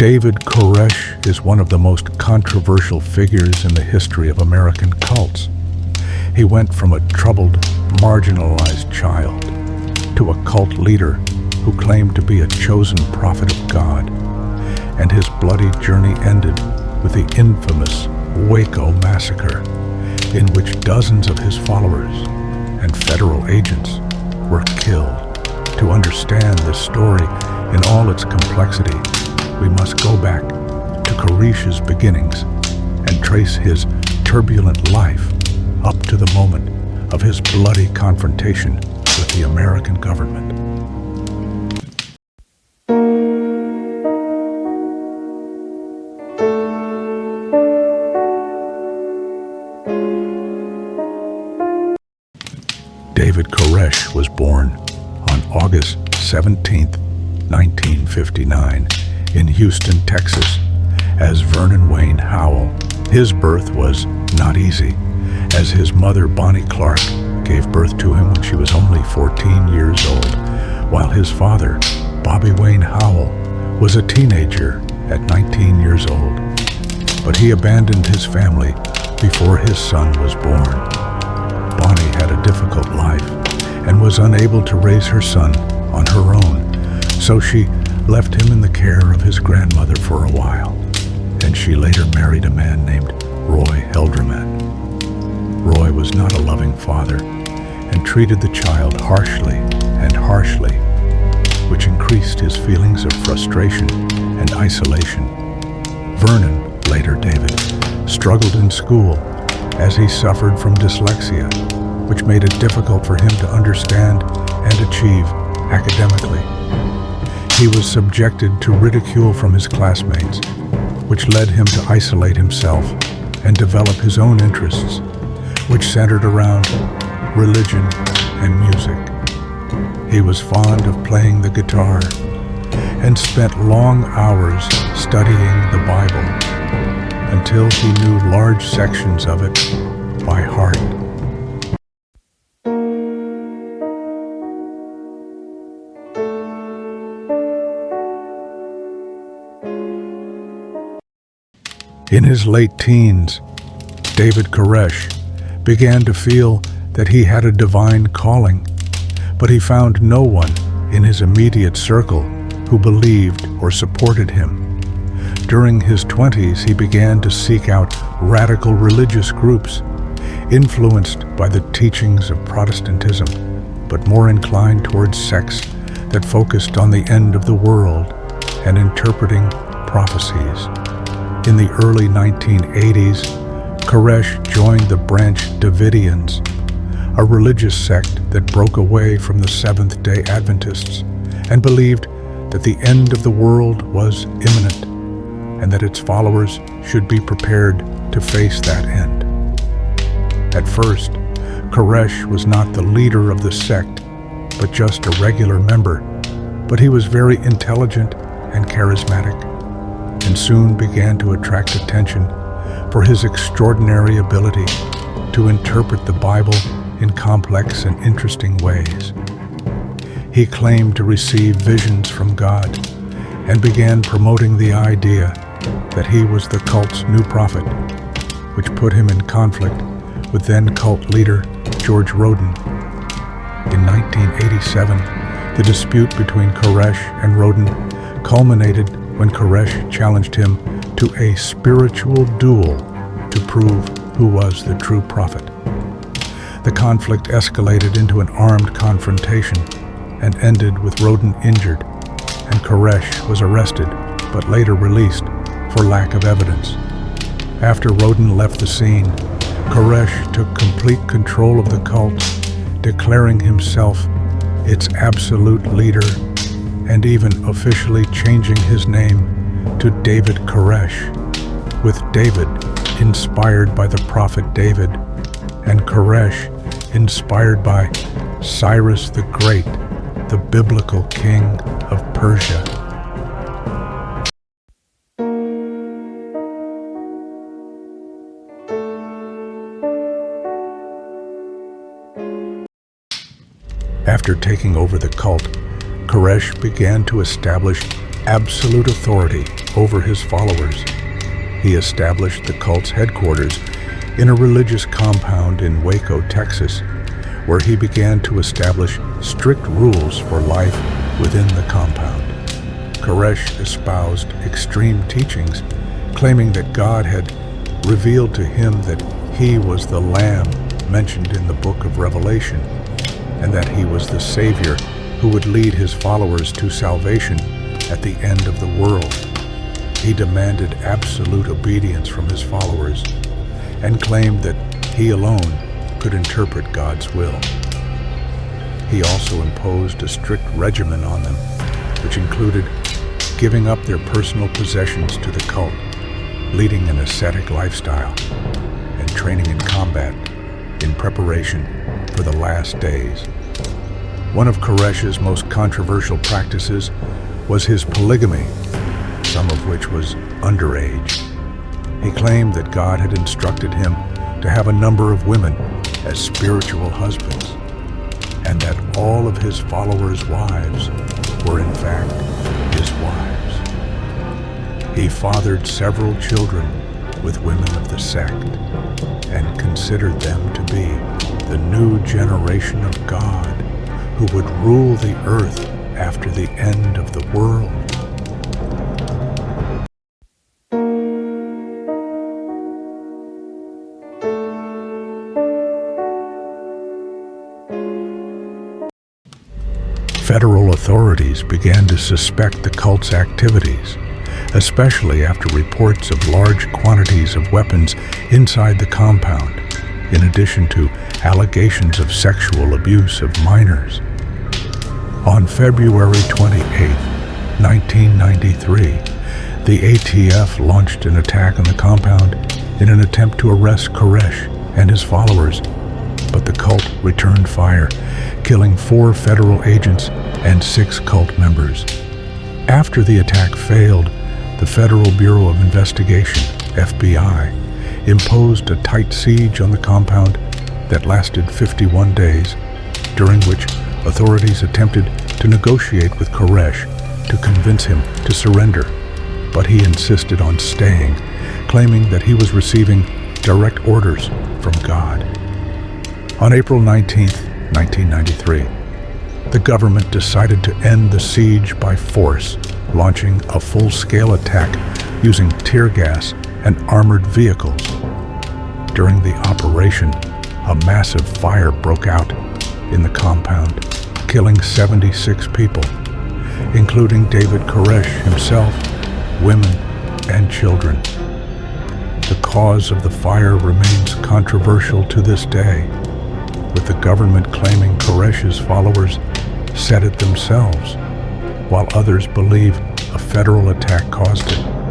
David Koresh is one of the most controversial figures in the history of American cults. He went from a troubled, marginalized child to a cult leader who claimed to be a chosen prophet of God, and his bloody journey ended with the infamous Waco massacre, in which dozens of his followers and federal agents were killed. To understand this story in all its complexity, we must go back to Koresh's beginnings and trace his turbulent life up to the moment of his bloody confrontation with the American government. David Koresh was born on August 17, 1959, in Houston, Texas, as Vernon Wayne Howell. His birth was not easy, as his mother, Bonnie Clark, gave birth to him when she was only 14 years old, while his father, Bobby Wayne Howell, was a teenager at 19 years old. But he abandoned his family before his son was born. Bonnie had a difficult life and was unable to raise her son on her own, so she left him in the care of his grandmother for a while, and she later married a man named Roy Helderman. Roy was not a loving father and treated the child harshly, which increased his feelings of frustration and isolation. Vernon, later David, struggled in school as he suffered from dyslexia, which made it difficult for him to understand and achieve academically. He was subjected to ridicule from his classmates, which led him to isolate himself and develop his own interests, which centered around religion and music. He was fond of playing the guitar and spent long hours studying the Bible until he knew large sections of it by heart. In his late teens, David Koresh began to feel that he had a divine calling, but he found no one in his immediate circle who believed or supported him. During his 20s, he began to seek out radical religious groups, influenced by the teachings of Protestantism, but more inclined towards sects that focused on the end of the world and interpreting prophecies. In the early 1980s, Koresh joined the branch Davidians, a religious sect that broke away from the Seventh-day Adventists and believed that the end of the world was imminent and that its followers should be prepared to face that end. At first, Koresh was not the leader of the sect, but just a regular member, but he was very intelligent and charismatic, and soon began to attract attention for his extraordinary ability to interpret the Bible in complex and interesting ways. He claimed to receive visions from God and began promoting the idea that he was the cult's new prophet, which put him in conflict with then cult leader George Roden. In 1987, the dispute between Koresh and Roden culminated when Koresh challenged him to a spiritual duel to prove who was the true prophet. The conflict escalated into an armed confrontation and ended with Roden injured, and Koresh was arrested but later released for lack of evidence. After Roden left the scene, Koresh took complete control of the cult, declaring himself its absolute leader and even officially changing his name to David Koresh, with David inspired by the prophet David and Koresh inspired by Cyrus the Great, the biblical king of Persia. After taking over the cult, Koresh began to establish absolute authority over his followers. He established the cult's headquarters in a religious compound in Waco, Texas, where he began to establish strict rules for life within the compound. Koresh espoused extreme teachings, claiming that God had revealed to him that he was the Lamb mentioned in the book of Revelation, and that he was the Savior who would lead his followers to salvation at the end of the world. He demanded absolute obedience from his followers and claimed that he alone could interpret God's will. He also imposed a strict regimen on them, which included giving up their personal possessions to the cult, leading an ascetic lifestyle, and training in combat in preparation for the last days. One of Koresh's most controversial practices was his polygamy, some of which was underage. He claimed that God had instructed him to have a number of women as spiritual husbands, and that all of his followers' wives were in fact his wives. He fathered several children with women of the sect and considered them to be the new generation of God who would rule the earth after the end of the world. Federal authorities began to suspect the cult's activities, especially after reports of large quantities of weapons inside the compound, in addition to allegations of sexual abuse of minors. On February 28, 1993, the ATF launched an attack on the compound in an attempt to arrest Koresh and his followers, but the cult returned fire, killing 4 federal agents and 6 cult members. After the attack failed, the Federal Bureau of Investigation, FBI, imposed a tight siege on the compound that lasted 51 days, during which authorities attempted to negotiate with Koresh to convince him to surrender, but he insisted on staying, claiming that he was receiving direct orders from God. On April 19, 1993, the government decided to end the siege by force, launching a full-scale attack using tear gas and armored vehicles. During the operation, a massive fire broke out in the compound, killing 76 people, including David Koresh himself, women, and children. The cause of the fire remains controversial to this day, with the government claiming Koresh's followers set it themselves, while others believe a federal attack caused it.